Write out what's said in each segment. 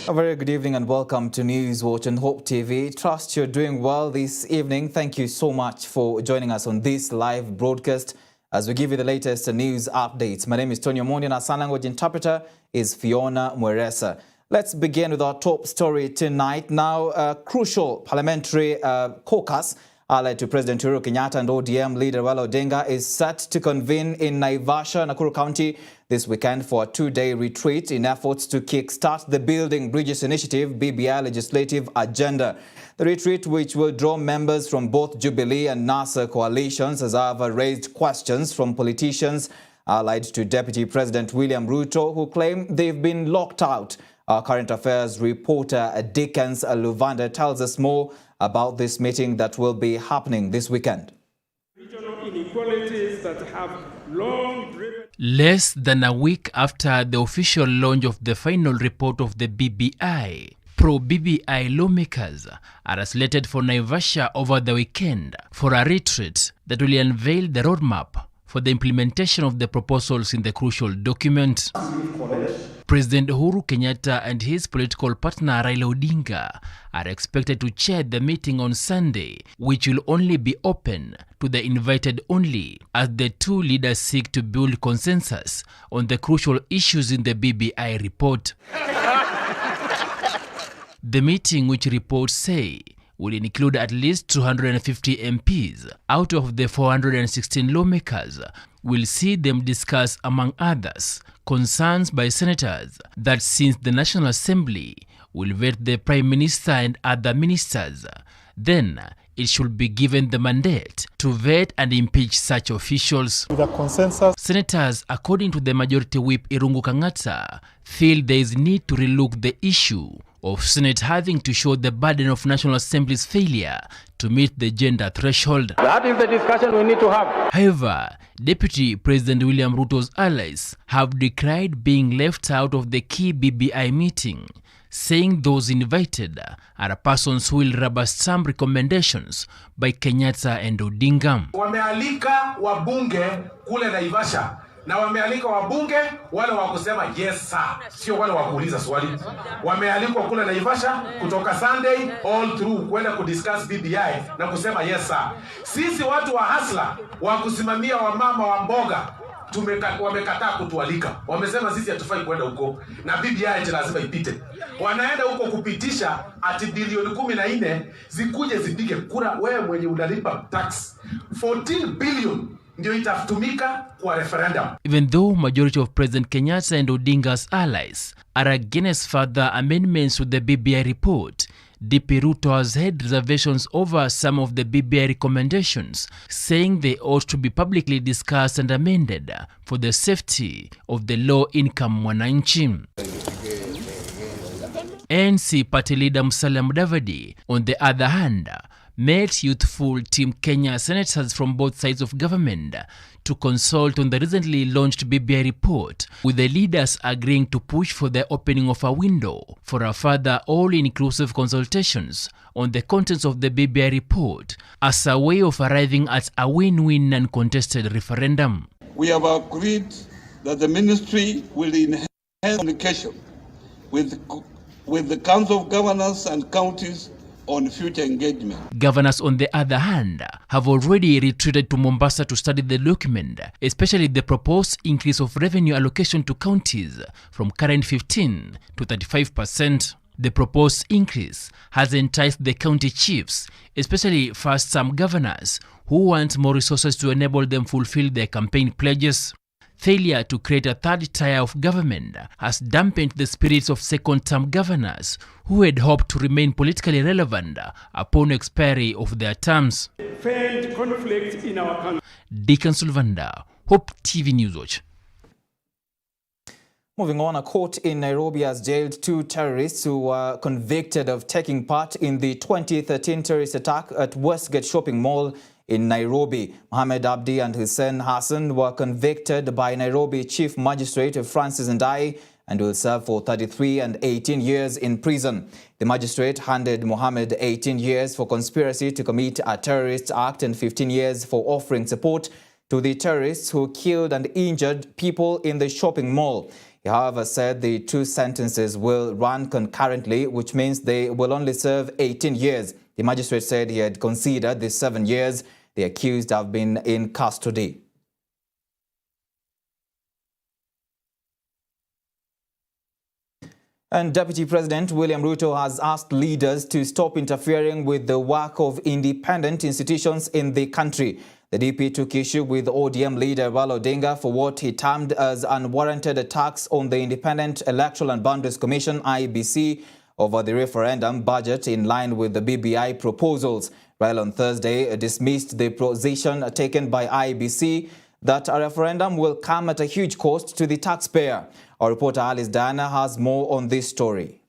A very good evening and welcome to News Watch on Hope TV. Trust you're doing well this evening. Thank you so much for joining us on this live broadcast as we give you the latest news updates. My name is Tony Omondi and our sign language interpreter is Fiona Mweresa. Let's begin with our top story tonight. Now, a crucial parliamentary caucus allied to President Uhuru Kenyatta and ODM leader Raila Odinga is set to convene in Naivasha, Nakuru County this weekend for a two-day retreat in efforts to kickstart the Building Bridges Initiative BBI legislative agenda. The retreat, which will draw members from both Jubilee and NASA coalitions, has however raised questions from politicians allied to Deputy President William Ruto, who claim they've been locked out. Our current affairs reporter Dickens Luvanda tells us more about this meeting that will be happening this weekend. Regional inequalities that have long driven. Less than a week after the official launch of the final report of the BBI, pro-BBI lawmakers are slated for Naivasha over the weekend for a retreat that will unveil the roadmap for the implementation of the proposals in the crucial document. President Uhuru Kenyatta and his political partner Raila Odinga are expected to chair the meeting on Sunday, which will only be open to the invited only, as the two leaders seek to build consensus on the crucial issues in the BBI report. The meeting, which reports say will include at least 250 MPs out of the 416 lawmakers, will see them discuss, among others, concerns by senators that since the National Assembly will vet the Prime Minister and other ministers, then it should be given the mandate to vet and impeach such officials. With a consensus, senators, according to the Majority Whip Irungu Kang'ata, feel there is need to relook the issue of Senate having to show the burden of National Assembly's failure to meet the gender threshold. That is the discussion we need to have. However, Deputy President William Ruto's allies have decried being left out of the key BBI meeting, saying those invited are persons who will rubber stamp recommendations by Kenyatta and Odinga. Wamealika wabunge kule Naivasha na wamealika wabunge wale wa kusema yes sir, sio wale wa kuuliza swali. Wamealikwa kule Naivasha kutoka Sunday all through kwenda kudiscuss BBI na kusema yes sir. Sisi watu wa hasla wa kusimamia wamama wa mboga wamekataa kutualika. Wamesema sisi hatufai kwenda huko na BBI lazima ipite. Wanaenda huko kupitisha ati bilioni 14 zikuje zipige kura. Wewe mwenye unalipa tax 14 billion ndio itatumika kwa referendum. Even though majority of President Kenyatta and Odinga's allies are against further amendments to the BBI report, DP Ruto has had reservations over some of the BBI recommendations, saying they ought to be publicly discussed and amended for the safety of the low-income mwananchi. ANC party leader Musalia Mudavadi, on the other hand, met youthful Team Kenya senators from both sides of government to consult on the recently launched BBI report, with the leaders agreeing to push for the opening of a window for a further all-inclusive consultations on the contents of the BBI report as a way of arriving at a win-win and contested referendum. We have agreed that the ministry will enhance communication with the Council of Governors and counties on future engagement. Governors, on the other hand, have already retreated to Mombasa to study the document, especially the proposed increase of revenue allocation to counties from current 15% to 35%. The proposed increase has enticed the county chiefs, especially first-term governors, who want more resources to enable them fulfill their campaign pledges. Failure to create a third tier of government has dampened the spirits of second-term governors who had hoped to remain politically relevant upon expiry of their terms. Failed conflict in our country. Dickens Luvanda, Hope TV News Watch. Moving on, a court in Nairobi has jailed two terrorists who were convicted of taking part in the 2013 terrorist attack at Westgate Shopping Mall in Nairobi. Mohammed Abdi and Hussein Hassan were convicted by Nairobi Chief Magistrate Francis Ndai and will serve for 33 and 18 years in prison. The magistrate handed Mohammed 18 years for conspiracy to commit a terrorist act and 15 years for offering support to the terrorists who killed and injured people in the shopping mall. He, however, said the two sentences will run concurrently, which means they will only serve 18 years. The magistrate said he had considered the 7 years the accused have been in custody. And Deputy President William Ruto has asked leaders to stop interfering with the work of independent institutions in the country. The DP took issue with ODM leader Raila Odinga for what he termed as unwarranted attacks on the Independent Electoral and Boundaries Commission (IEBC) over the referendum budget in line with the BBI proposals. Raila on Thursday dismissed the position taken by IEBC that a referendum will come at a huge cost to the taxpayer. Our reporter Alice Diana has more on this story.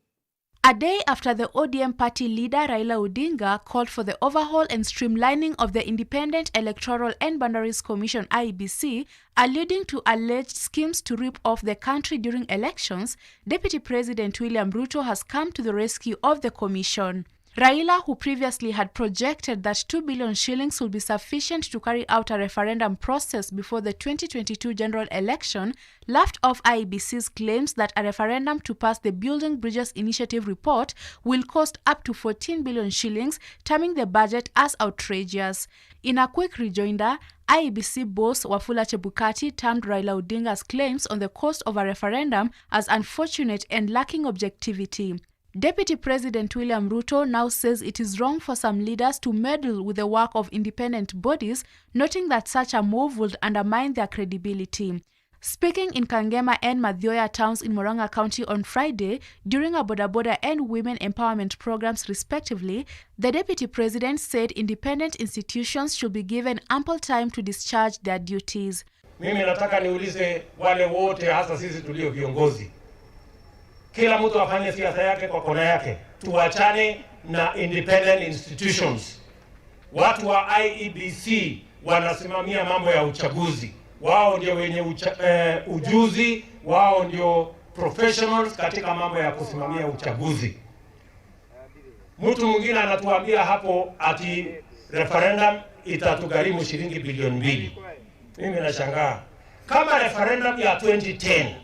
A day after the ODM party leader Raila Odinga called for the overhaul and streamlining of the Independent Electoral and Boundaries Commission (IEBC), alluding to alleged schemes to rip off the country during elections, Deputy President William Ruto has come to the rescue of the commission. Raila, who previously had projected that 2 billion shillings will be sufficient to carry out a referendum process before the 2022 general election, laughed off IEBC's claims that a referendum to pass the Building Bridges Initiative report will cost up to 14 billion shillings, terming the budget as outrageous. In a quick rejoinder, IEBC boss Wafula Chebukati termed Raila Odinga's claims on the cost of a referendum as unfortunate and lacking objectivity. Deputy President William Ruto now says it is wrong for some leaders to meddle with the work of independent bodies, noting that such a move would undermine their credibility. Speaking in Kangema and Mathioya towns in Murang'a County on Friday, during a boda and women empowerment programs respectively, the Deputy President said independent institutions should be given ample time to discharge their duties. Mimi nataka niulize wale wote hasa sisi tulio viongozi. Kila mtu afanye siasa yake kwa kona yake. Tuachane na independent institutions. Watu wa IEBC wanasimamia mambo ya uchaguzi. Wao ndio wenye ujuzi, wao ndio professionals katika mambo ya kusimamia uchaguzi. Mtu mwingine anatuambia hapo ati referendum itatugharimu shilingi bilioni 2. Mimi nashangaa. Kama referendum ya 2010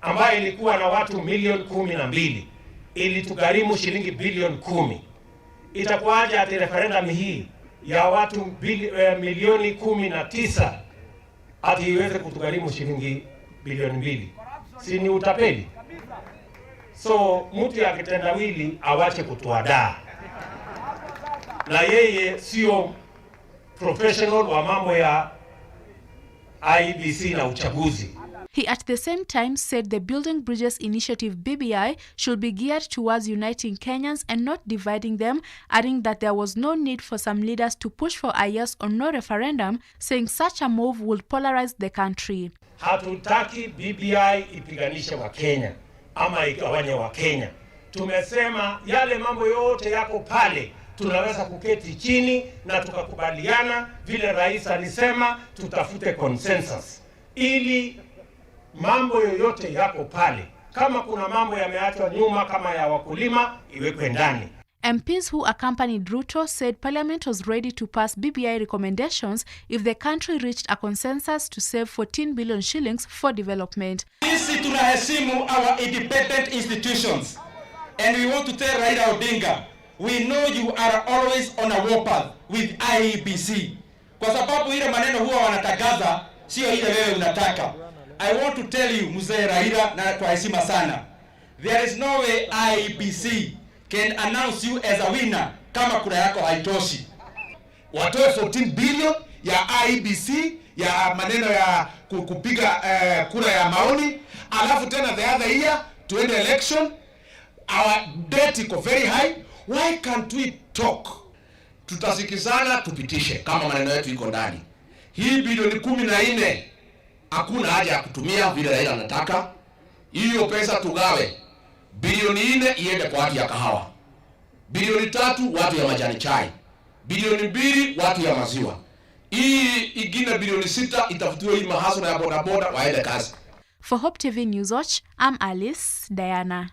ambayo ilikuwa na watu milioni 12 ilitugharimu shilingi bilioni 10. Itakuwaje ati referendum hii ya watu milioni 19 ati iweze kutugharimu shilingi bilioni 2? Si ni utapeli? So mtu ya kitendawili awache kutuadaa. Na yeye sio professional wa mambo ya IEBC na uchaguzi. He at the same time said the Building Bridges Initiative (BBI) should be geared towards uniting Kenyans and not dividing them, adding that there was no need for some leaders to push for a yes or no referendum, saying such a move would polarize the country. Hatutaki BBI ipiganishe wa Kenya ama igawanye wa Kenya. Tumesema yale mambo yote yako pale, tunaweza kuketi chini na tukakubaliana vile rais alisema, tutafute consensus ili mambo yoyote yako pale. Kama kuna mambo yameachwa nyuma kama ya wakulima, iwekwe ndani. MPs who accompanied Ruto said Parliament was ready to pass BBI recommendations if the country reached a consensus to save 14 billion shillings for development. Sisi tunaheshimu our independent institutions, and we want to tell Raila Odinga, we know you are always on a war path with IEBC. Kwa sababu ile maneno huwa wanatagaza sio ile wewe unataka. I want to tell you, Mzee Raila, na kwa heshima sana, there is no way IEBC can announce you as a winner kama kura yako haitoshi. Watoe 14 billion ya IEBC ya maneno ya kupiga kura ya maoni, alafu tena the other year tuende election. Our debt iko very high. Why can't we talk? Tutasikizana tupitishe kama maneno yetu iko ndani. Hii bilioni 14 hakuna haja ya kutumia vile Raila anataka. Hiyo pesa tugawe. Bilioni 4 iende kwa watu ya kahawa. Bilioni 3 watu ya majani chai. Bilioni 2 watu ya maziwa. Hii ingine bilioni 6 itafutiwa hii mahasara ya bodaboda waende kazi. For Hope TV News Watch, I'm Alice Diana.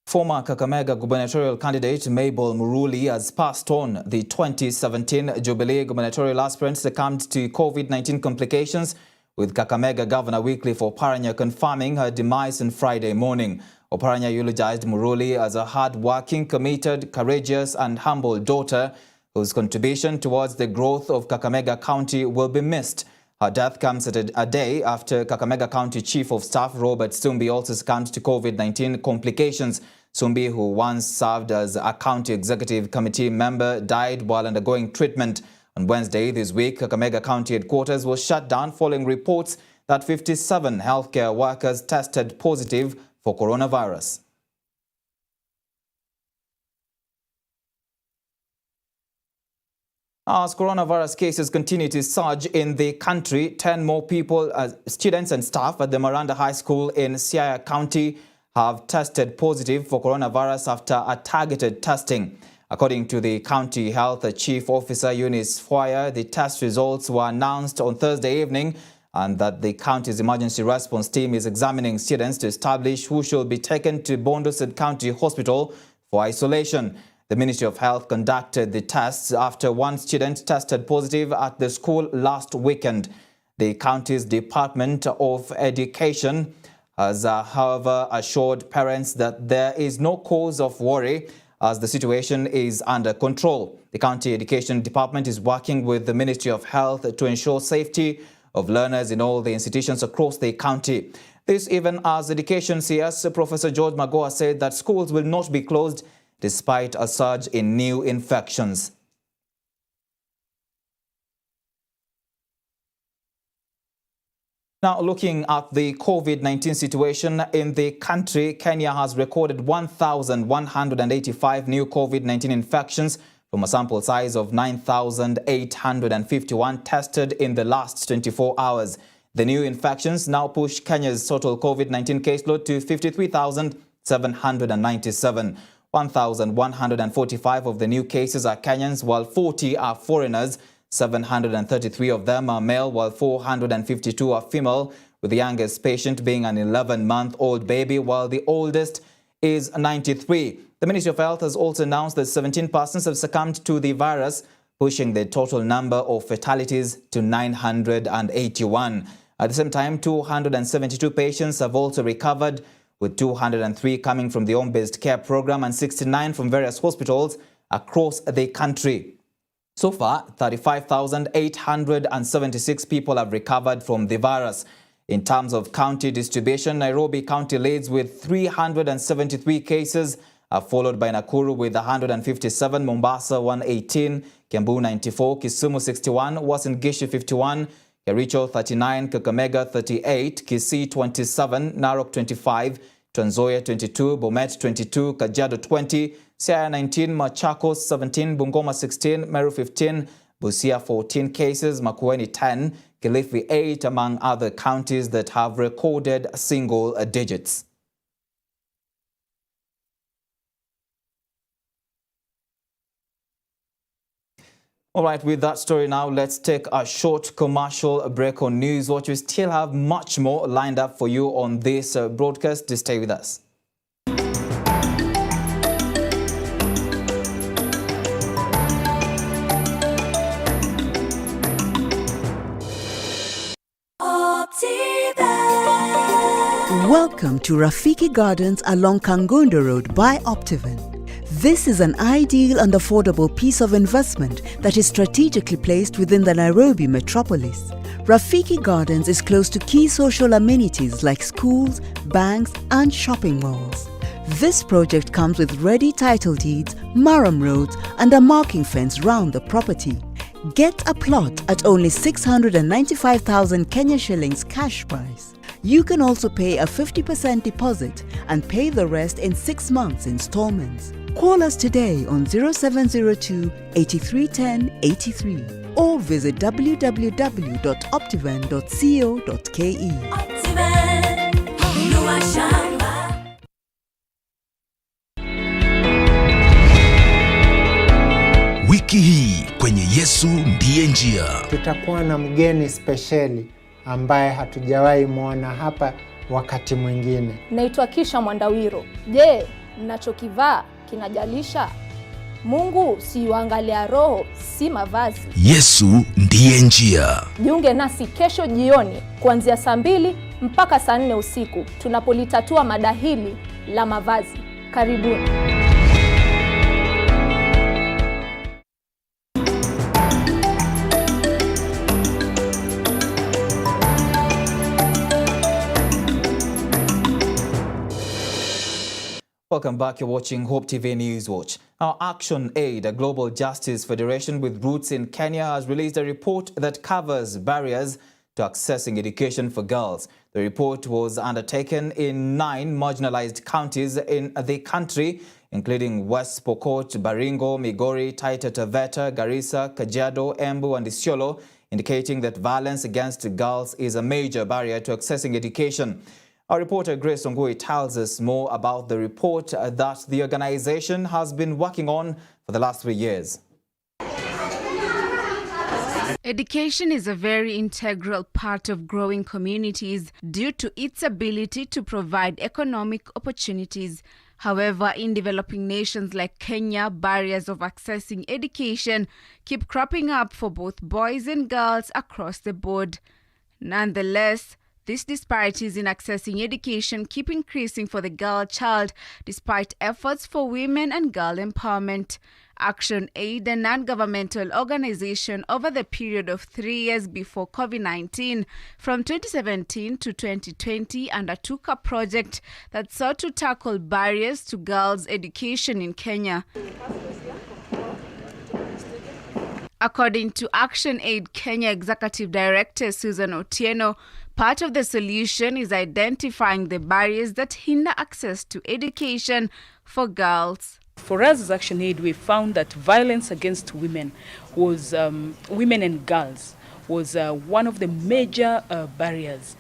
Former Kakamega gubernatorial candidate Mabel Muruli has passed on. The 2017 Jubilee gubernatorial aspirant succumbed to COVID-19 complications with Kakamega Governor Wycliffe Oparanya confirming her demise on Friday morning. Oparanya eulogized Muruli as a hard-working, committed, courageous and humble daughter whose contribution towards the growth of Kakamega County will be missed. Her death comes at a day after Kakamega County Chief of Staff Robert Sumbi also succumbed to COVID-19 complications. Sumbi, who once served as a county executive committee member, died while undergoing treatment. On Wednesday this week, Kakamega County headquarters was shut down following reports that 57 healthcare workers tested positive for coronavirus. As coronavirus cases continue to surge in the country, 10 more people, students and staff at the Miranda High School in Siaya County have tested positive for coronavirus after a targeted testing. According to the County Health Chief Officer Eunice Foyer, the test results were announced on Thursday evening and that the county's emergency response team is examining students to establish who should be taken to Bondo County Hospital for isolation. The Ministry of Health conducted the tests after one student tested positive at the school last weekend. The county's Department of Education has, however, assured parents that there is no cause of worry as the situation is under control. The County Education Department is working with the Ministry of Health to ensure safety of learners in all the institutions across the county. This even as Education CS Professor George Magoa said that schools will not be closed despite a surge in new infections. Now, looking at the COVID-19 situation in the country, Kenya has recorded 1,185 new COVID-19 infections from a sample size of 9,851 tested in the last 24 hours. The new infections now push Kenya's total COVID-19 caseload to 53,797. 1,145 of the new cases are Kenyans, while 40 are foreigners. 733 of them are male, while 452 are female, with the youngest patient being an 11-month-old baby, while the oldest is 93. The Ministry of Health has also announced that 17 persons have succumbed to the virus, pushing the total number of fatalities to 981. At the same time, 272 patients have also recovered, with 203 coming from the home-based care program and 69 from various hospitals across the country. So far, 35,876 people have recovered from the virus. In terms of county distribution, Nairobi County leads with 373 cases, followed by Nakuru with 157, Mombasa 118, Kiambu 94, Kisumu 61, Uasin Gishu 51, Kericho 39, Kakamega 38, Kisii 27, Narok 25, Trans Nzoia 22, Bomet 22, Kajiado 20, Siaya 19, Machakos 17, Bungoma 16, Meru 15, Busia 14 cases, Makueni 10, Kilifi 8, among other counties that have recorded single digits. All right, with that story now, let's take a short commercial break on News Watch. We still have much more lined up for you on this broadcast. Just stay with us. Welcome to Rafiki Gardens along Kangondo Road by Optiven. This is an ideal and affordable piece of investment that is strategically placed within the Nairobi metropolis. Rafiki Gardens is close to key social amenities like schools, banks and shopping malls. This project comes with ready title deeds, Maram roads and a marking fence round the property. Get a plot at only 695,000 Kenya shillings cash price. You can also pay a 50% deposit and pay the rest in 6 months installments. Call us today on 0702 8310 83 or visit www.optiven.co.ke. Wiki hii kwenye Yesu ndiye njia. Tutakuwa na mgeni spesheli ambaye hatujawahi muona hapa wakati mwingine. Naitwa Kisha Mwandawiro. Je, ninachokivaa kinajalisha? Mungu si yuangalia roho, si mavazi. Yesu ndiye njia. Jiunge nasi kesho jioni kuanzia saa 2 mpaka saa 4 usiku tunapolitatua mada hili la mavazi. Karibuni. Welcome back. You're watching Hope TV News Watch. Our Action Aid, a global justice federation with roots in Kenya, has released a report that covers barriers to accessing education for girls. The report was undertaken in 9 marginalized counties in the country, including West Pokot, Baringo, Migori, Taita Taveta, Garissa, Kajiado, Embu and Isiolo, indicating that violence against girls is a major barrier to accessing education. Our reporter Grace Ongui tells us more about the report that the organization has been working on for the last 3 years. Education is a very integral part of growing communities due to its ability to provide economic opportunities. However, in developing nations like Kenya, barriers of accessing education keep cropping up for both boys and girls across the board. Nonetheless, these disparities in accessing education keep increasing for the girl child despite efforts for women and girl empowerment. Action Aid, a non-governmental organization over the period of 3 years before COVID-19, from 2017 to 2020, undertook a project that sought to tackle barriers to girls' education in Kenya. According to Action Aid Kenya Executive Director Susan Otieno, part of the solution is identifying the barriers that hinder access to education for girls. For us as Action Aid, we found that violence against women was women and girls was one of the major barriers.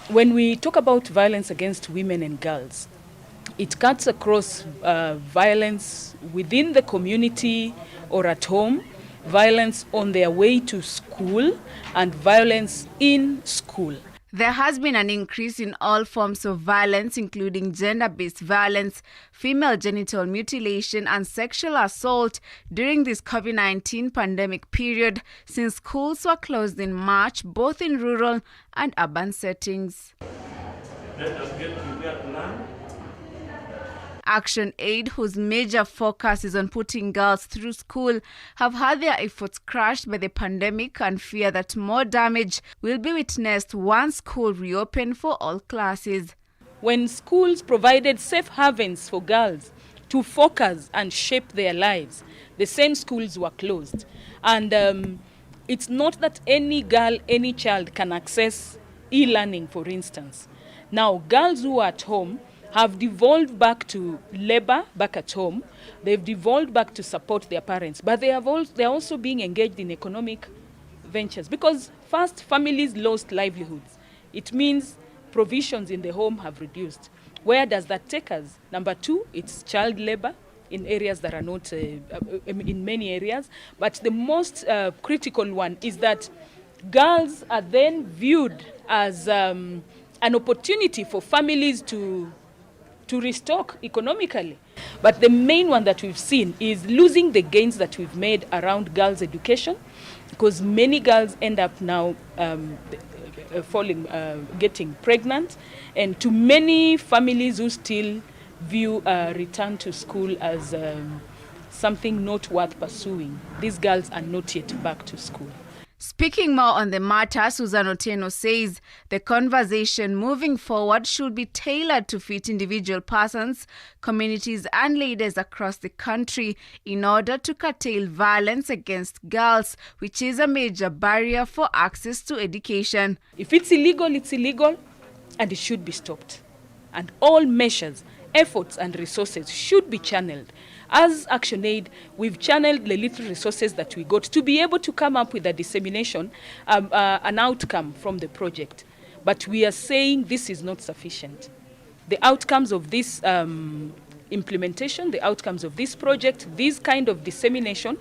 When we talk about violence against women and girls, it cuts across violence within the community or at home, violence on their way to school, and violence in school. There has been an increase in all forms of violence, including gender-based violence, female genital mutilation, and sexual assault during this COVID-19 pandemic period, since schools were closed in March, both in rural and urban settings. Let us get prepared to learn. Action Aid, whose major focus is on putting girls through school, have had their efforts crushed by the pandemic and fear that more damage will be witnessed once school reopen for all classes. When schools provided safe havens for girls to focus and shape their lives, the same schools were closed. And it's not that any girl, any child can access e-learning, for instance. Now, girls who are at home have devolved back to labor back at home. They've devolved back to support their parents, but they're also being engaged in economic ventures because first, families lost livelihoods. It means provisions in the home have reduced. Where does that take us? Number 2, it's child labor in areas that are not, in many areas. But the most critical one is that girls are then viewed as an opportunity for families to restock economically. But the main one that we've seen is losing the gains that we've made around girls' education, because many girls end up now getting pregnant, and to many families who still view return to school as something not worth pursuing, these girls are not yet back to school. Speaking more on the matter, Susan Otieno says the conversation moving forward should be tailored to fit individual persons, communities and leaders across the country in order to curtail violence against girls, which is a major barrier for access to education. If it's illegal, and it should be stopped. And all measures, efforts and resources should be channeled. As Action Aid, we've channeled the little resources that we got to be able to come up with a dissemination, an outcome from the project. But we are saying this is not sufficient. The outcomes of this implementation, the outcomes of this project, this kind of dissemination,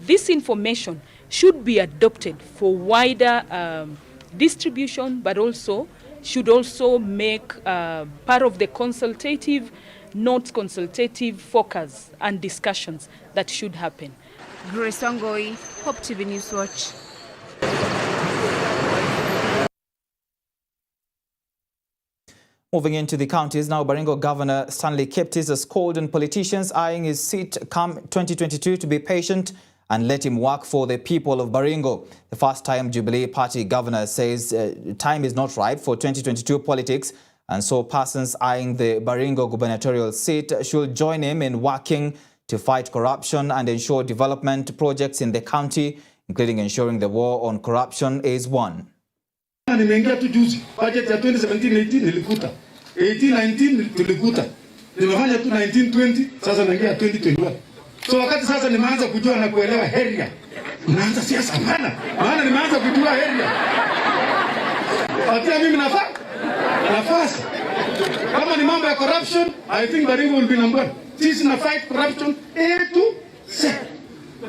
this information should be adopted for wider distribution, but also should also make part of the consultative not consultative focus and discussions that should happen. Grace Wangoi, Hope TV News Watch. Moving into the counties now, Baringo Governor Stanley Kiptis has called on politicians eyeing his seat come 2022 to be patient and let him work for the people of Baringo. The first-time Jubilee Party governor says time is not ripe for 2022 politics, and so persons eyeing the Baringo gubernatorial seat should join him in working to fight corruption and ensure development projects in the county, including ensuring the war on corruption is won. Nimeingia tu juzi budget ya 2017-18 nilikuta 18-19 tulikuta nimefanya tu 19-20 sasa naingia 2021 so wakati sasa nimeanza kujua na kuelewa area naanza siasa maana nimeanza kujua area atia mimi nafasi kama ni mambo ya corruption I think Baringo will be number 1 sisi na fight corruption A to Z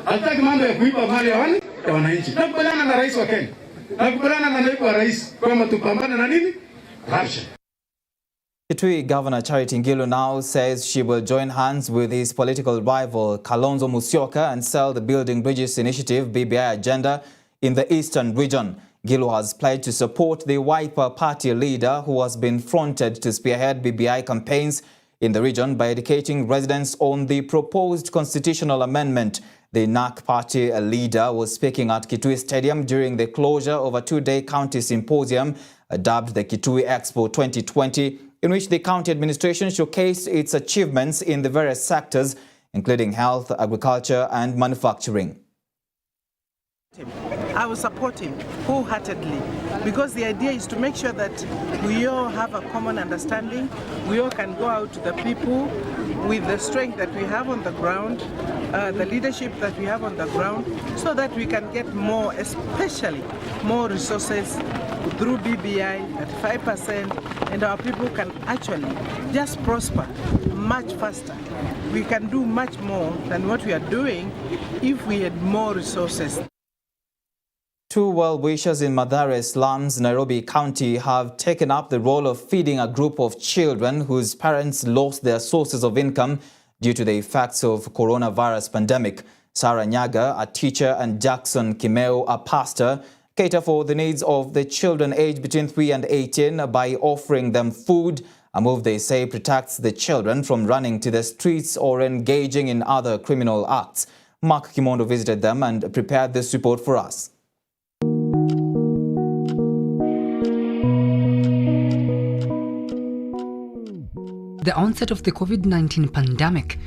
hataki mambo ya kuiba mali ya wananchi nakubaliana na rais wa Kenya nakubaliana na naibu wa rais kwamba tupambane na nini corruption. Kitui Governor Charity Ngilu now says she will join hands with his political rival Kalonzo Musyoka and sell the Building Bridges Initiative BBI agenda in the eastern region. Ngilu has pledged to support the Wiper Party leader who has been fronted to spearhead BBI campaigns in the region by educating residents on the proposed constitutional amendment. The NAC party leader was speaking at Kitui Stadium during the closure of a two-day county symposium dubbed the Kitui Expo 2020, in which the county administration showcased its achievements in the various sectors, including health, agriculture and manufacturing. I will support him wholeheartedly because the idea is to make sure that we all have a common understanding, we all can go out to the people with the strength that we have on the ground, the leadership that we have on the ground, so that we can get more, especially more resources through BBI at 5%, and our people can actually just prosper much faster. We can do much more than what we are doing if we had more resources. Two well-wishers in Mathare slums, Nairobi County, have taken up the role of feeding a group of children whose parents lost their sources of income due to the effects of coronavirus pandemic. Sarah Nyaga, a teacher, and Jackson Kimeo, a pastor, cater for the needs of the children aged between 3 and 18 by offering them food, a move they say protects the children from running to the streets or engaging in other criminal acts. Mark Kimondo visited them and prepared this report for us. The onset of the COVID-19 pandemic,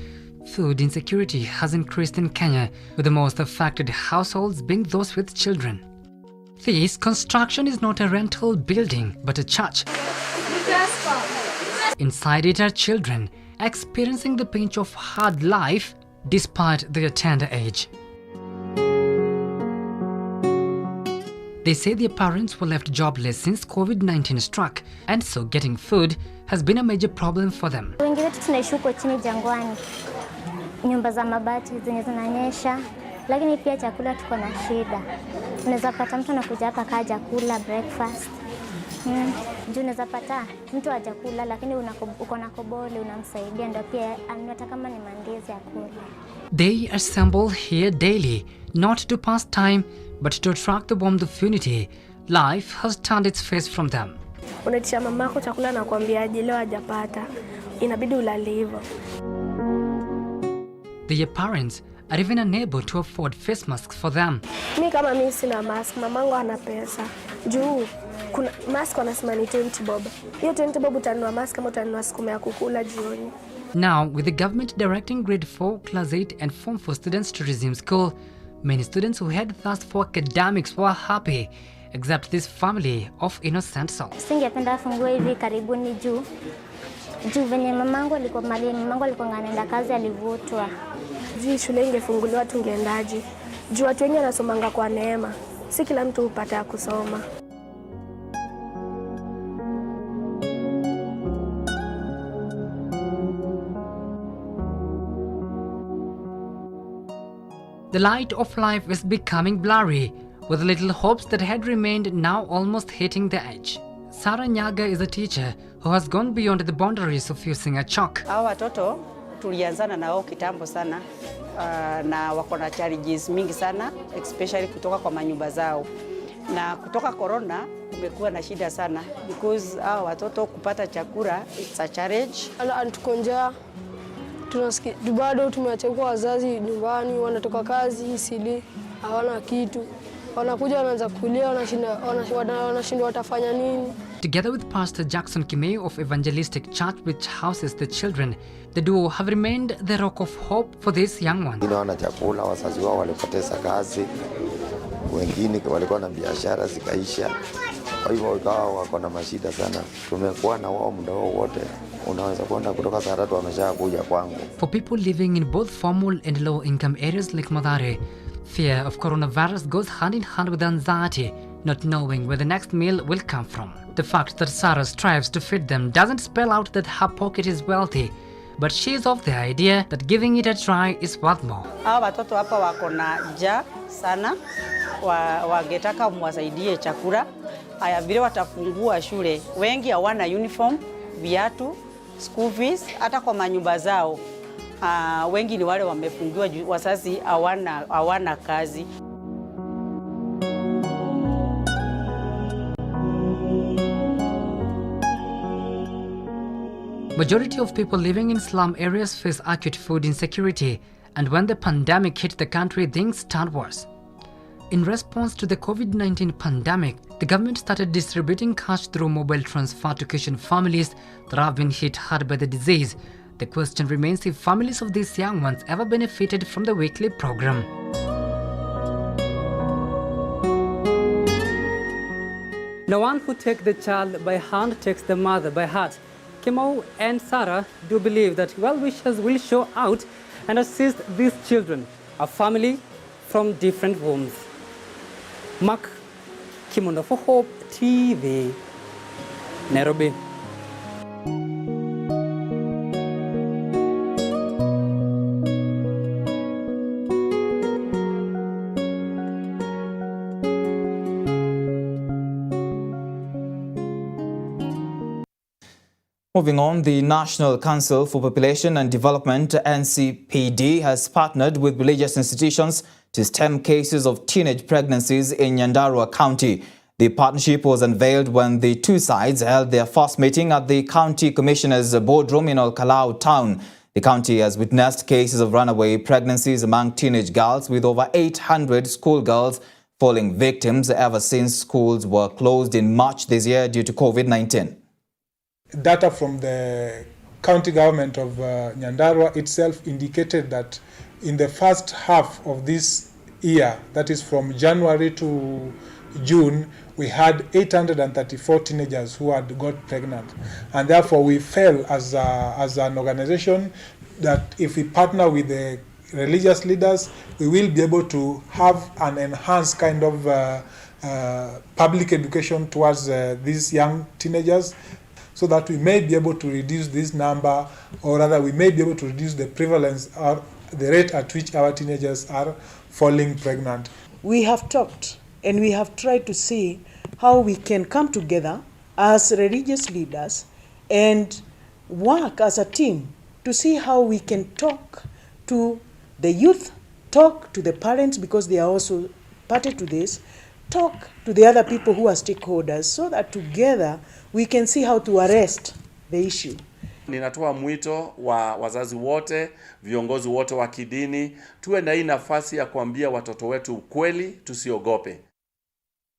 food insecurity has increased in Kenya, with the most affected households being those with children. This construction is not a rental building, but a church. Inside it are children experiencing the pinch of hard life despite their tender age. They say their parents were left jobless since COVID-19 struck, and so getting food has been a major problem for them. Wengine tunaishi huko chini jangwani. Nyumba za mabati zenye zinanyesha, lakini pia chakula tuko na shida. Unaweza pata mtu anakuja hapa kaja kula breakfast. Juu unaweza pata mtu hajakula lakini uko na kobole unamsaidia ndio pia anataka kama ni mandizi ya kula. They assemble here daily, not to pass time, but to attract the warmth of unity. Life has turned its face from them. Unaitisha mamako chakula na kuambiaje leo hajapata. Inabidi ulale hivyo. Their parents are even unable to afford face masks for them. Kama mimi sina mask, mamangu ana pesa. Juu kuna mask wanasema ni 20 bob. Hiyo 20 bob utanunua mask kama utanunua sukuma ya kukula jioni. Now, with the government directing grade 4, class 8 and form 4 students to resume school, many students who had thirst for academics were happy, except this family of innocent souls. Singependa fungue hivi karibuni juu venye mamangu alikuwa mali, mamangu alikuwa anaenda kazi alivutwa. Shule ingefunguliwa tungeendaje? Juu watu wengi wanasomanga kwa neema. Si kila mtu upata kusoma. The light of life is becoming blurry, with little hopes that had remained now almost hitting the edge. Sarah Nyaga is a teacher who has gone beyond the boundaries of using a chalk. Hawa watoto tulianzana nao kitambo sana na wako na challenges mingi sana, especially kutoka kwa manyumba zao. Na kutoka corona kumekuwa na shida sana because hawa watoto kupata chakula it's a challenge. Tukonja tunasikia bado tumewachukua wazazi nyumbani, wanatoka kazi isili hawana kitu, wanakuja wanaanza kulia, wanashindwa watafanya nini. Together with Pastor Jackson Kimei of Evangelistic Church, which houses the children, the duo have remained the rock of hope for these young ones. Wana chakula, wazazi wao walipoteza kazi, wengine walikuwa na biashara zikaisha, kwa hivyo wakawa wako na mashida sana. Tumekuwa na wao muda wote, unaweza kwenda kutoka saa 3 wameshakuja kwangu. For people living in both formal and low income areas like Mathare, fear of coronavirus goes hand in hand with anxiety, not knowing where the next meal will come from. The fact that Sarah strives to feed them doesn't spell out that her pocket is wealthy, but she is of the idea that giving it a try is worth more. Hawa watoto hapa wako na njaa sana, wangetaka mwasaidie chakula. Haya vile watafungua shule, wengi hawana uniform, viatu, school fees, hata kwa manyumba zao. Wengi ni wale wamefungiwa, wazazi hawana kazi. Majority of people living in slum areas face acute food insecurity, and when the pandemic hit the country, things turned worse. In response to the COVID-19 pandemic, the government started distributing cash through mobile transfer to Christian families that have been hit hard by the disease. The question remains if families of these young ones ever benefited from the weekly program. The one who takes the child by hand takes the mother by heart. Kimau and Sarah do believe that well-wishers will show out and assist these children, a family from different homes. Mark Kimondo for Hope TV, Nairobi. Moving on, the National Council for Population and Development, NCPD, has partnered with religious institutions to stem cases of teenage pregnancies in Nyandarua County. The partnership was unveiled when the two sides held their first meeting at the County Commissioner's boardroom in Olkalau Town. The county has witnessed cases of runaway pregnancies among teenage girls, with over 800 schoolgirls falling victims ever since schools were closed in March this year due to COVID-19. Data from the county government of Nyandarua itself indicated that in the first half of this year, that is from January to June, we had 834 teenagers who had got pregnant. And therefore we felt as an organization that if we partner with the religious leaders, we will be able to have an enhanced kind of public education towards these young teenagers, so that we may be able to reduce this number, or rather we may be able to reduce the prevalence or the rate at which our teenagers are falling pregnant. We have talked and we have tried to see how we can come together as religious leaders and work as a team to see how we can talk to the youth, talk to the parents because they are also party to this, talk to the other people who are stakeholders, so that together we can see how to arrest the issue. Ninatoa mwito wa wazazi wote, viongozi wote wa kidini, tuwe na hii nafasi ya kuambia watoto wetu ukweli, tusiogope.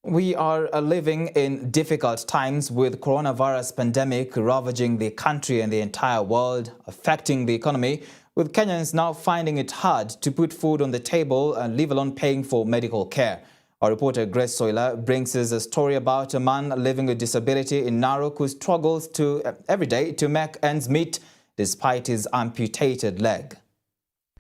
We are living in difficult times with coronavirus pandemic ravaging the country and the entire world, affecting the economy, with Kenyans now finding it hard to put food on the table and leave alone paying for medical care. Our reporter Grace Soila brings us a story about a man living with disability in Narok who struggles every day to make ends meet despite his amputated leg.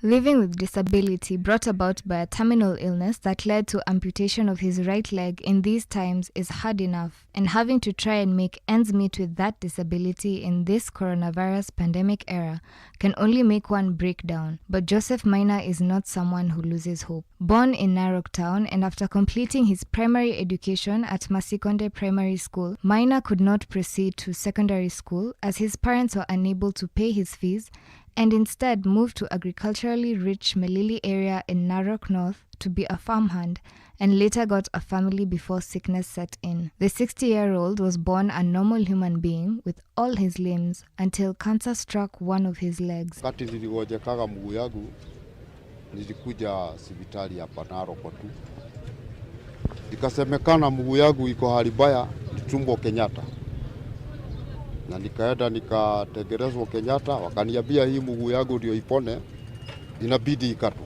Living with disability brought about by a terminal illness that led to amputation of his right leg in these times is hard enough, and having to try and make ends meet with that disability in this coronavirus pandemic era can only make one break down. But Joseph Maina is not someone who loses hope. Born in Narok Town and after completing his primary education at Masikonde Primary School, Maina could not proceed to secondary school as his parents were unable to pay his fees and instead moved to agriculturally rich Melili area in Narok North to be a farmhand, and later got a family before sickness set in. The 60-year-old was born a normal human being with all his limbs until cancer struck one of his legs. Wakati niligonjekaga mguu yangu, nilikuja hospitali hapa Narok tu. Ikasemekana mguu yangu iko hali mbaya, tumbo Kenyatta. Na nikaenda nikatengenezwa Kenyatta, wakaniambia hii mguu yangu ndio ipone, inabidi ikatwe.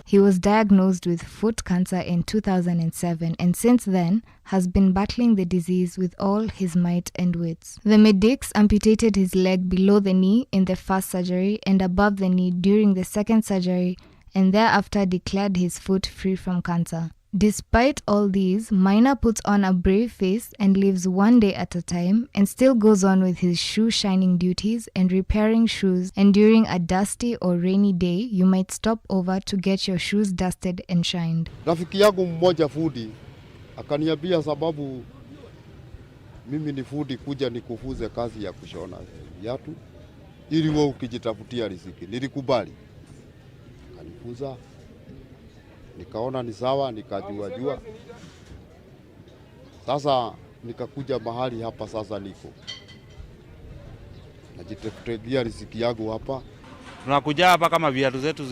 He was diagnosed with foot cancer in 2007 and since then has been battling the disease with all his might and wits. The medics amputated his leg below the knee in the first surgery and above the knee during the second surgery, and thereafter declared his foot free from cancer. Despite all these, Maina puts on a brave face and lives one day at a time and still goes on with his shoe shining duties and repairing shoes, and during a dusty or rainy day, you might stop over to get your shoes dusted and shined. Rafiki yangu mmoja fudi akaniambia sababu mimi ni fudi kuja nikufuze kazi ya kushona viatu ili wewe ukijitafutia riziki. Nilikubali. Akanifuza. Nikaona ni sawa, nikajua. Sasa nikakuja mahali hapa sasa niko. Najitafutia riziki yangu hapa. Tunakuja hapa kama viatu zetu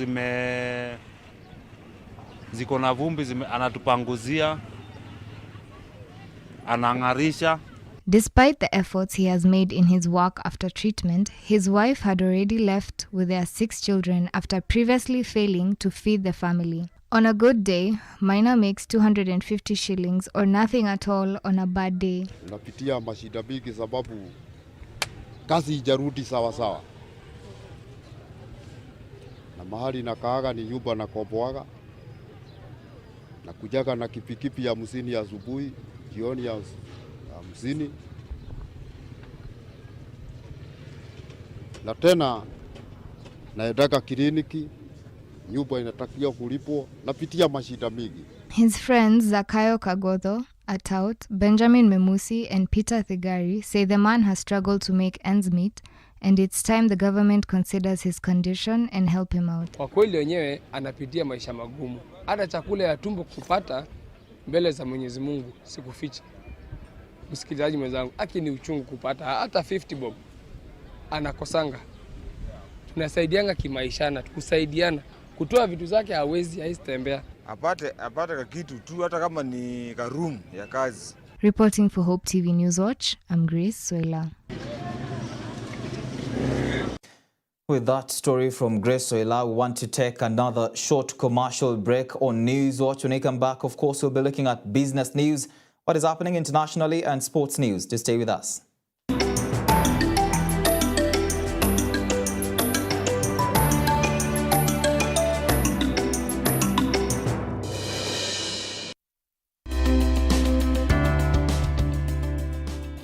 ziko na vumbi, anatupanguzia, anang'arisha. Despite the efforts he has made in his work after treatment, his wife had already left with their 6 children after previously failing to feed the family. On a good day, Maina makes 250 shillings or nothing at all on a bad day. Napitia mashida mingi sababu kazi ijarudi sawa sawa. Na mahali nakaaga ni nyumba na komboaga. Na kujaga na kipikipi ya 50 asubuhi, jioni ya 50. Na tena naendaga kliniki. Nyumba inatakiwa kulipwa, napitia mashida mingi. His friends Zakayo Kagodho, Atout, Benjamin Memusi and Peter Thigari say the man has struggled to make ends meet and it's time the government considers his condition and help him out. Kwa kweli wenyewe anapitia maisha magumu. Hata chakula ya tumbo kupata mbele za Mwenyezi Mungu sikuficha. Msikilizaji mwenzangu, haki ni uchungu kupata hata 50 bob. Anakosanga. Tunasaidiana kimaishana, kusaidiana. Kutoa vitu zake hawezi tembea. Apate kitu tu hata kama ni ka room ya kazi. Reporting for Hope TV News Watch, I'm Grace Soila. With that story from Grace Soila, we want to take another short commercial break on News Watch. When we come back, of course, we'll be looking at business news, what is happening internationally, and sports news. Just stay with us.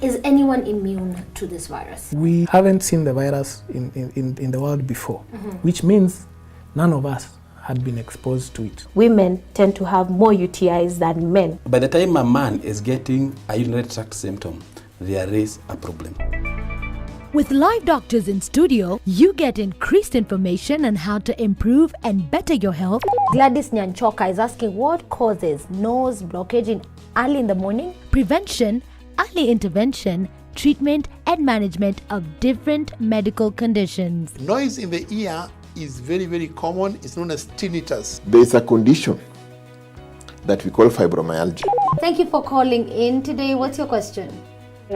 Is anyone immune to this virus? We haven't seen the virus in the world before, which means none of us had been exposed to it. Women tend to have more UTIs than men. By the time a man is getting a urinary tract symptom, there is a problem. With live doctors in studio, you get increased information on how to improve and better your health. Gladys Nyanchoka is asking what causes nose blockage early in the morning. Prevention, early intervention, treatment and management of different medical conditions. Noise in the ear is very, very common. It's known as tinnitus. There is a condition that we call fibromyalgia. Thank you for calling in today. What's your question?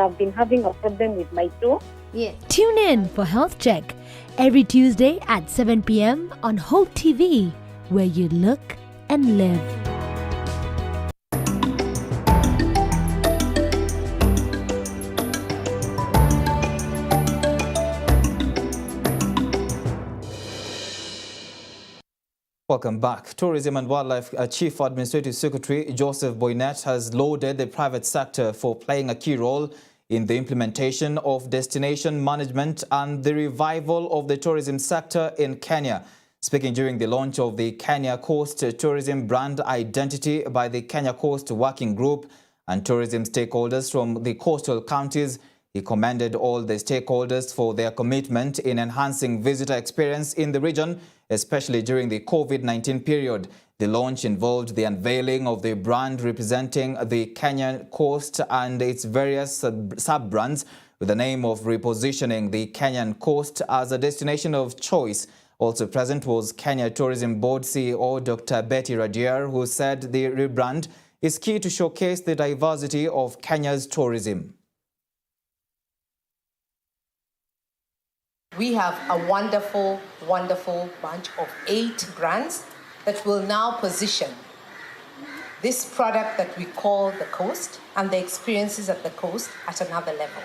I've been having a problem with my toe. Yeah. Tune in for Health Check every Tuesday at 7 p.m. on Hope TV, where you look and live. Welcome back. Tourism and Wildlife Chief Administrative Secretary Joseph Boynet has lauded the private sector for playing a key role in the implementation of destination management and the revival of the tourism sector in Kenya. Speaking during the launch of the Kenya Coast Tourism Brand Identity by the Kenya Coast Working Group and tourism stakeholders from the coastal counties, he commended all the stakeholders for their commitment in enhancing visitor experience in the region, especially during the COVID-19 period. The launch involved the unveiling of the brand representing the Kenyan coast and its various sub-brands with the aim of repositioning the Kenyan coast as a destination of choice. Also present was Kenya Tourism Board CEO Dr. Betty Radier, who said the rebrand is key to showcase the diversity of Kenya's tourism. We have a wonderful, wonderful bunch of 8 brands that will now position this product that we call the coast and the experiences at the coast at another level.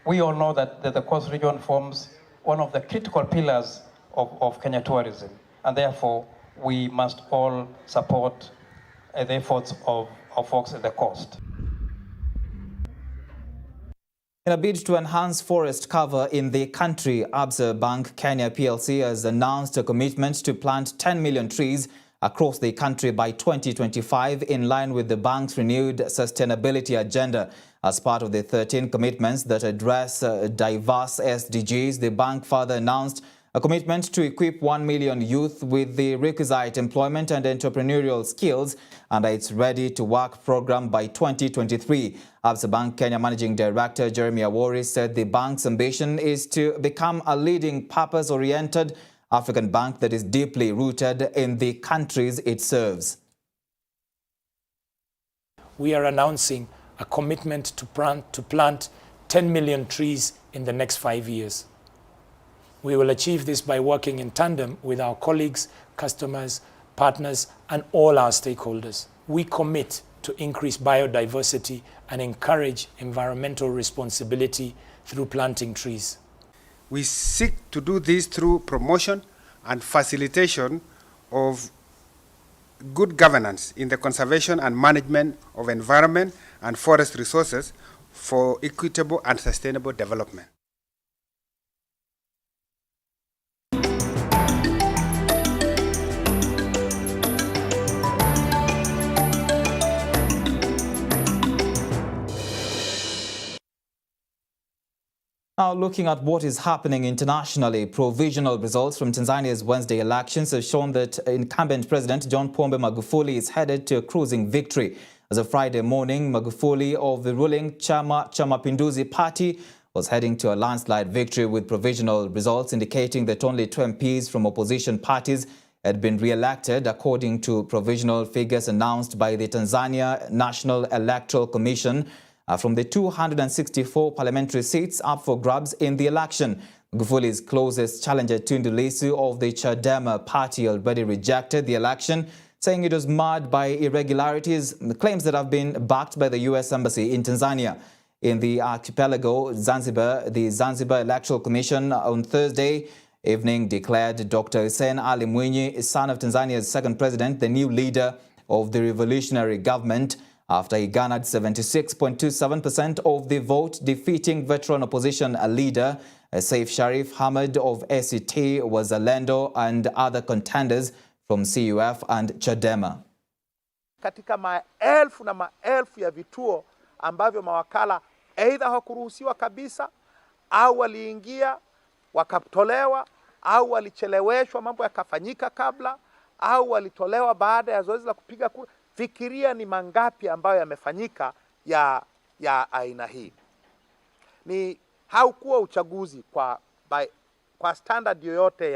We all know that the coast region forms one of the critical pillars of Kenya tourism, and therefore we must all support the efforts of folks at the coast. In a bid to enhance forest cover in the country, Absa Bank Kenya PLC has announced a commitment to plant 10 million trees across the country by 2025 in line with the bank's renewed sustainability agenda. As part of the 13 commitments that address diverse SDGs, the bank further announced a commitment to equip 1 million youth with the requisite employment and entrepreneurial skills under its Ready to Work program by 2023. Absa Bank Kenya Managing Director Jeremy Awori said the bank's ambition is to become a leading purpose-oriented African bank that is deeply rooted in the countries it serves. We are announcing a commitment to plant 10 million trees in the next 5 years. We will achieve this by working in tandem with our colleagues, customers, partners, and all our stakeholders. We commit to increase biodiversity and encourage environmental responsibility through planting trees. We seek to do this through promotion and facilitation of good governance in the conservation and management of environment and forest resources for equitable and sustainable development. Now, looking at what is happening internationally, provisional results from Tanzania's Wednesday elections have shown that incumbent President John Pombe Magufuli is headed to a cruising victory. As of Friday morning, Magufuli of the ruling Chama cha Mapinduzi party was heading to a landslide victory with provisional results indicating that only 2 MPs from opposition parties had been re-elected, according to provisional figures announced by the Tanzania National Electoral Commission. From the 264 parliamentary seats up for grabs in the election. Magufuli's closest challenger, Tundu Lissu of the Chadema party, already rejected the election, saying it was marred by irregularities, claims that have been backed by the U.S. Embassy in Tanzania. In the archipelago, Zanzibar, the Zanzibar Electoral Commission on Thursday evening declared Dr. Hussein Ali Mwinyi, son of Tanzania's second president, the new leader of the revolutionary government, after he garnered 76.27% of the vote, defeating veteran opposition leader Saif Sharif Hamad of ACT, Wazalendo, and other contenders from CUF and Chadema. Katika maelfu na maelfu ya vituo ambavyo mawakala aidha hawakuruhusiwa kabisa au waliingia wakatolewa au walicheleweshwa, mambo yakafanyika kabla au walitolewa baada ya zoezi la kupiga kura. Fikiria ni mangapi ambayo yamefanyika ya aina hii. Ni haukuwa uchaguzi kwa standard yoyote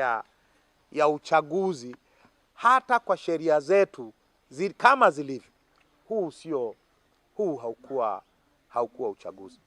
ya uchaguzi, hata kwa sheria zetu kama zilivyo. Huu haukuwa uchaguzi.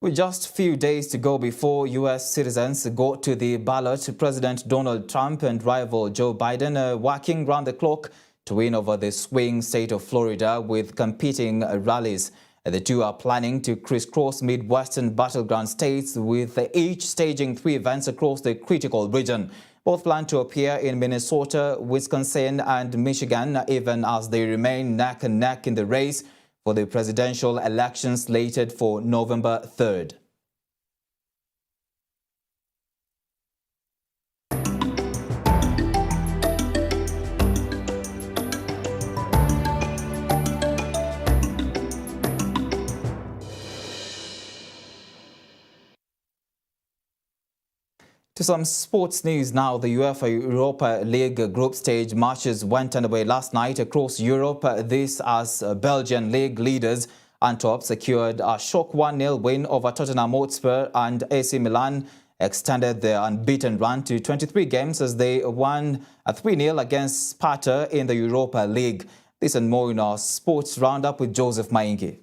With just few days to go before U.S. citizens go to the ballot, President Donald Trump and rival Joe Biden are working round the clock to win over the swing state of Florida with competing rallies. The two are planning to crisscross Midwestern battleground states, with each staging 3 events across the critical region. Both plan to appear in Minnesota, Wisconsin, and Michigan, even as they remain neck and neck in the race for the presidential election slated for November 3rd. To some sports news now, the UEFA Europa League group stage matches went underway last night across Europe. This as Belgian league leaders Antwerp secured a shock 1-0 win over Tottenham Hotspur, and AC Milan extended their unbeaten run to 23 games as they won a 3-0 against Sparta in the Europa League. This and more in our sports roundup with Joseph Maingi.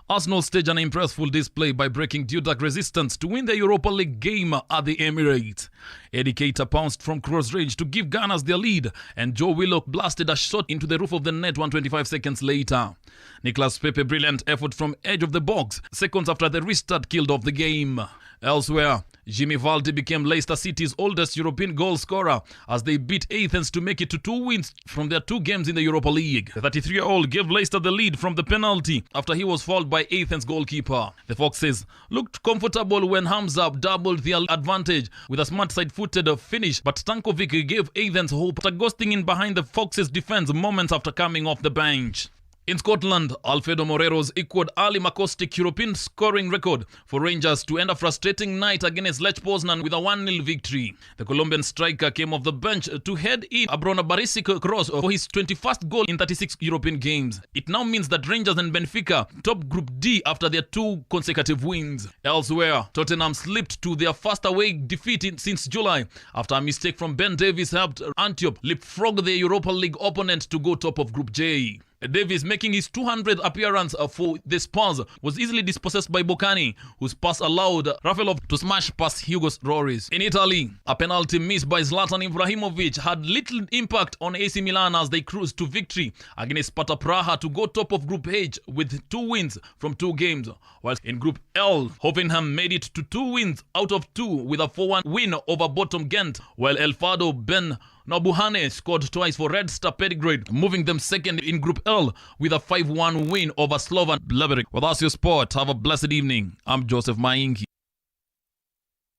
Arsenal staged an impressive display by breaking Dudak resistance to win the Europa League game at the Emirates. Eddie Keita pounced from cross range to give Gunners their lead, and Joe Willock blasted a shot into the roof of the net 125 seconds later. Nicolas Pepe brilliant effort from edge of the box, seconds after the restart killed off the game. Elsewhere, Jimmy Vardy became Leicester City's oldest European goal scorer as they beat Athens to make it to 2 wins from their 2 games in the Europa League. The 33-year-old gave Leicester the lead from the penalty after he was fouled by Athens goalkeeper. The Foxes looked comfortable when Hamza doubled their advantage with a smart side-footed finish, but Stankovic gave Athens hope after ghosting in behind the Foxes' defense moments after coming off the bench. In Scotland, Alfredo Morelos equaled Ali Makostik's European scoring record for Rangers to end a frustrating night against Lech Poznan with a 1-0 victory. The Colombian striker came off the bench to head in a Bruno Barisic cross for his 21st goal in 36 European games. It now means that Rangers and Benfica top Group D after their 2 consecutive wins. Elsewhere, Tottenham slipped to their first away defeat since July after a mistake from Ben Davies helped Antwerp leapfrog the Europa League opponent to go top of Group J. Davies, making his 200th appearance for the Spurs, was easily dispossessed by Boccani, whose pass allowed Rafaelov to smash past Hugo Lloris. In Italy, a penalty missed by Zlatan Ibrahimovic had little impact on AC Milan as they cruised to victory against Sparta Praha to go top of Group H with 2 wins from 2 games. Whilst in Group L, Hoffenheim made it to 2 wins out of 2 with a 4-1 win over bottom Ghent, while El Fado Ben Nabuhane scored twice for Red Star Belgrade, moving them second in Group L with a 5-1 win over Slovan Liberec. Well, that's your sport. Have a blessed evening. I'm Joseph Maingi.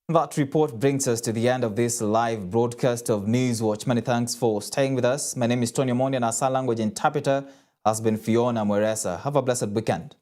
That report brings us to the end of this live broadcast of Newswatch. Many thanks for staying with us. My name is Tony Mondi, and our sign language interpreter has been Fiona Mweresa. Have a blessed weekend.